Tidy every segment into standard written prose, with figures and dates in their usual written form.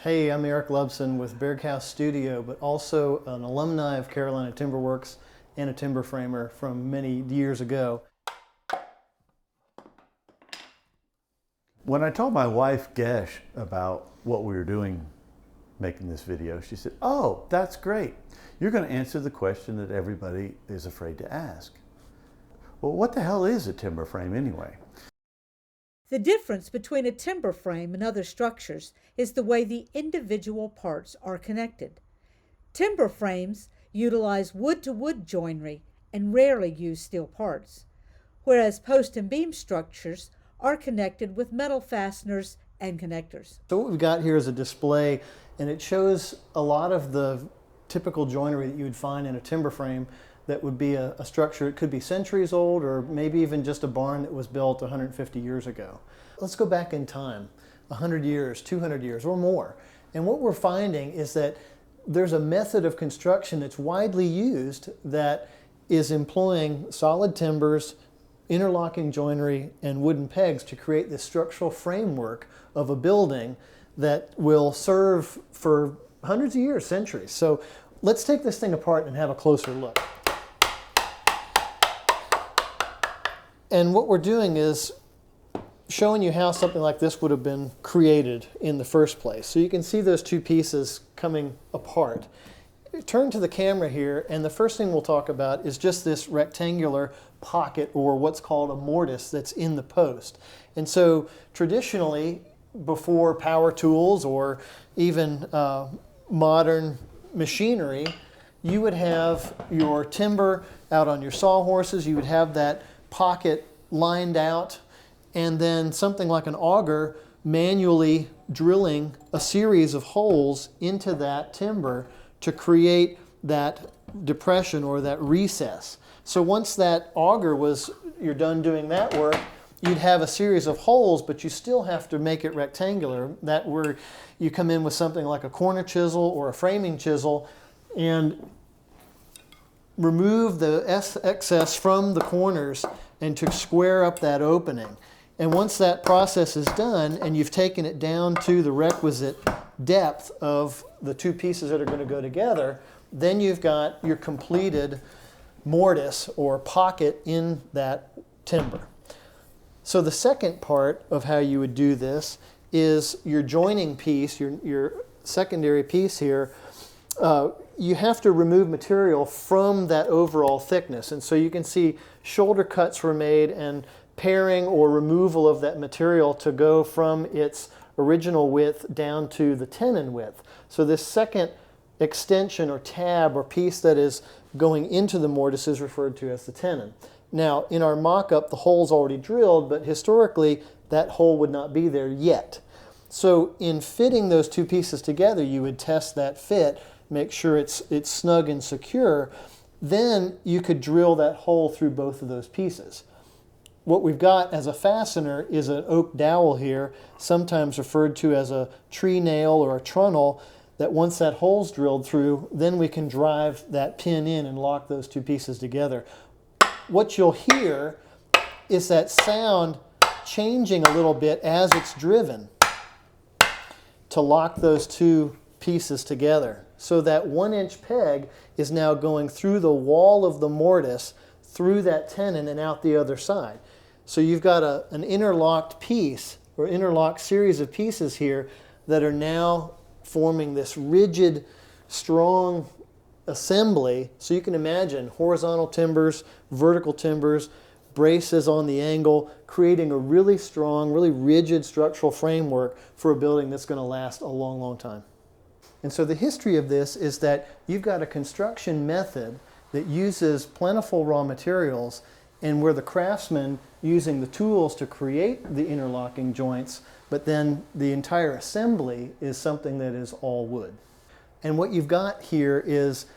Hey, I'm Eric Lubson with Berghaus Studio, but also an alumni of Carolina Timberworks and a timber framer from many years ago. When I told my wife, Gesh, about what we were doing making this video, she said, "Oh, that's great. You're going to answer the question that everybody is afraid to ask. Well, what the hell is a timber frame anyway?" The difference between a timber frame and other structures is the way the individual parts are connected. Timber frames utilize wood-to-wood joinery and rarely use steel parts, whereas post and beam structures are connected with metal fasteners and connectors. So what we've got here is a display, and it shows a lot of the typical joinery that you would find in a timber frame that would be a structure. It could be centuries old, or maybe even just a barn that was built 150 years ago. Let's go back in time, 100 years, 200 years, or more. And what we're finding is that there's a method of construction that's widely used that is employing solid timbers, interlocking joinery, and wooden pegs to create this structural framework of a building that will serve for hundreds of years, centuries. So let's take this thing apart and have a closer look. And what we're doing is showing you how something like this would have been created in the first place. So you can see those two pieces coming apart. Turn to the camera here, and the first thing we'll talk about is just this rectangular pocket, or what's called a mortise, that's in the post. And so traditionally, before power tools or even modern machinery, you would have your timber out on your sawhorses. You would have that pocket lined out, and then something like an auger manually drilling a series of holes into that timber to create that depression or that recess. So once that auger you're done doing that work, you'd have a series of holes, but you still have to make it rectangular. That where you come in with something like a corner chisel or a framing chisel and remove the excess from the corners and to square up that opening. And once that process is done and you've taken it down to the requisite depth of the two pieces that are going to go together, then you've got your completed mortise or pocket in that timber. So the second part of how you would do this is your joining piece, your secondary piece here. You have to remove material from that overall thickness. And so you can see shoulder cuts were made and paring or removal of that material to go from its original width down to the tenon width. So this second extension or tab or piece that is going into the mortise is referred to as the tenon. Now, in our mock-up, the hole's already drilled, but historically, that hole would not be there yet. So in fitting those two pieces together, you would test that fit, make sure it's snug and secure. Then you could drill that hole through both of those pieces. What we've got as a fastener is an oak dowel here, sometimes referred to as a tree nail or a trunnel, that once that hole's drilled through, then we can drive that pin in and lock those two pieces together. What you'll hear is that sound changing a little bit as it's driven to lock those two pieces together. So that 1-inch peg is now going through the wall of the mortise, through that tenon and out the other side. So you've got an interlocked piece or interlocked series of pieces here that are now forming this rigid, strong assembly. So you can imagine horizontal timbers, vertical timbers, braces on the angle, creating a really strong, really rigid structural framework for a building that's going to last a long, long time. And so the history of this is that you've got a construction method that uses plentiful raw materials, and where the craftsman using the tools to create the interlocking joints, but then the entire assembly is something that is all wood. And what you've got here is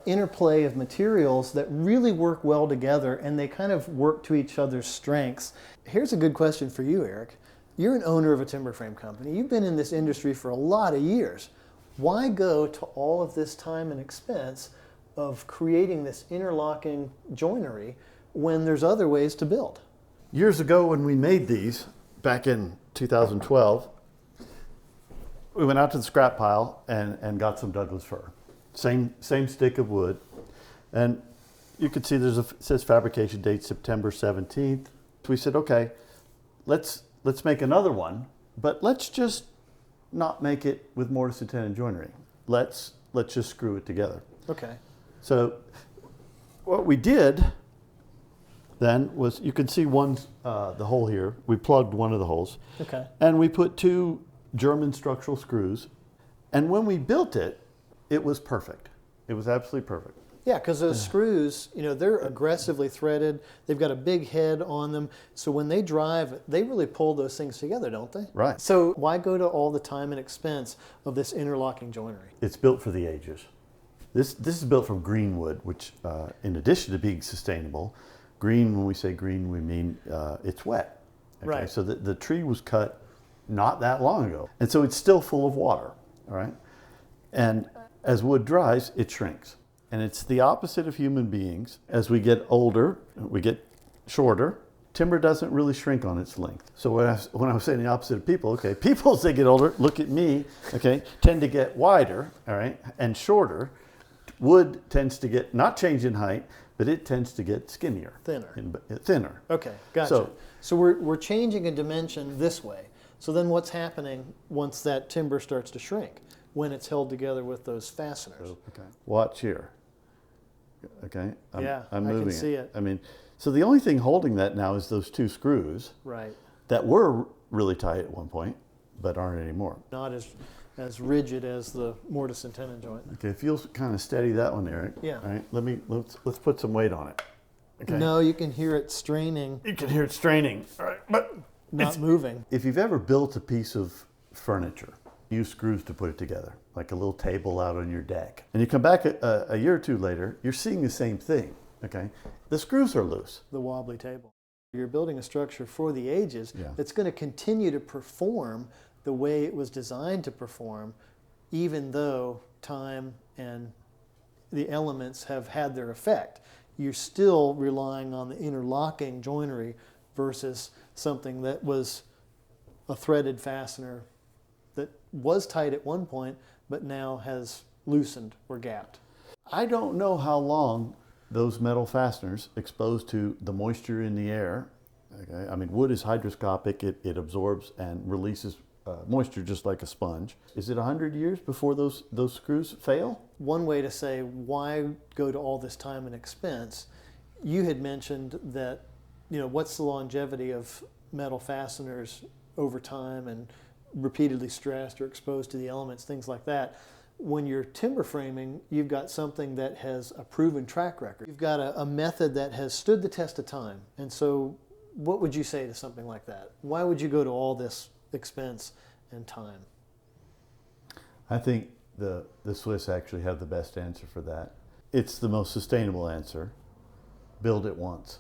interplay of materials that really work well together, and they kind of work to each other's strengths. Here's a good question for you, Eric. You're an owner of a timber frame company. You've been in this industry for a lot of years. Why go to all of this time and expense of creating this interlocking joinery when there's other ways to build? Years ago when we made these, back in 2012, we went out to the scrap pile and got some Douglas fir. Same stick of wood. And you can see it says fabrication date September 17th. So we said, okay, let's make another one, but let's just not make it with mortise and tenon joinery. Let's just screw it together. Okay. So what we did then was, you can see the hole here. We plugged one of the holes. Okay. And we put 2 German structural screws. And when we built it, it was perfect. It was absolutely perfect. Yeah, because those screws, they're aggressively threaded. They've got a big head on them. So when they drive, they really pull those things together, don't they? Right. So why go to all the time and expense of this interlocking joinery? It's built for the ages. This is built from green wood, which in addition to being sustainable, green, when we say green, we mean it's wet. Okay? Right. So the tree was cut not that long ago. And so it's still full of water, all right? And as wood dries, it shrinks. And it's the opposite of human beings. As we get older, we get shorter. Timber doesn't really shrink on its length. So when I was saying the opposite of people, okay, people as they get older, look at me, okay, tend to get wider, all right, and shorter. Wood tends to get, not change in height, but it tends to get skinnier. Thinner. Okay, gotcha. So we're changing a dimension this way. So then what's happening once that timber starts to shrink? When it's held together with those fasteners. Okay. Watch here. Okay. I'm moving I can see it. I mean, so the only thing holding that now is those 2 screws. Right. That were really tight at one point, but aren't anymore. Not as rigid as the mortise and tenon joint. Okay, feel kind of steady that one, Eric. Yeah. All right. Let's put some weight on it. Okay. No, you can hear it straining. You can hear it straining. All right, but not moving. If you've ever built a piece of furniture, use screws to put it together, like a little table out on your deck. And you come back a year or 2 later, you're seeing the same thing, okay? The screws are loose. The wobbly table. You're building a structure for the ages that's going to continue to perform the way it was designed to perform, even though time and the elements have had their effect. You're still relying on the interlocking joinery versus something that was a threaded fastener that was tight at one point, but now has loosened or gapped. I don't know how long those metal fasteners exposed to the moisture in the air. Okay? I mean, wood is hygroscopic. It absorbs and releases moisture just like a sponge. Is it 100 years before those screws fail? One way to say why go to all this time and expense, you had mentioned that, what's the longevity of metal fasteners over time and repeatedly stressed or exposed to the elements, things like that. When you're timber framing, you've got something that has a proven track record. You've got a method that has stood the test of time. And so what would you say to something like that? Why would you go to all this expense and time? I think the Swiss actually have the best answer for that. It's the most sustainable answer. Build it once.